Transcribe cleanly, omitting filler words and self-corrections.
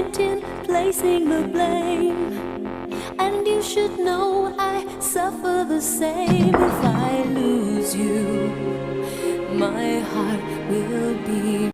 point in placing the blame. And you should know I suffer the same. If I lose you, my heart will be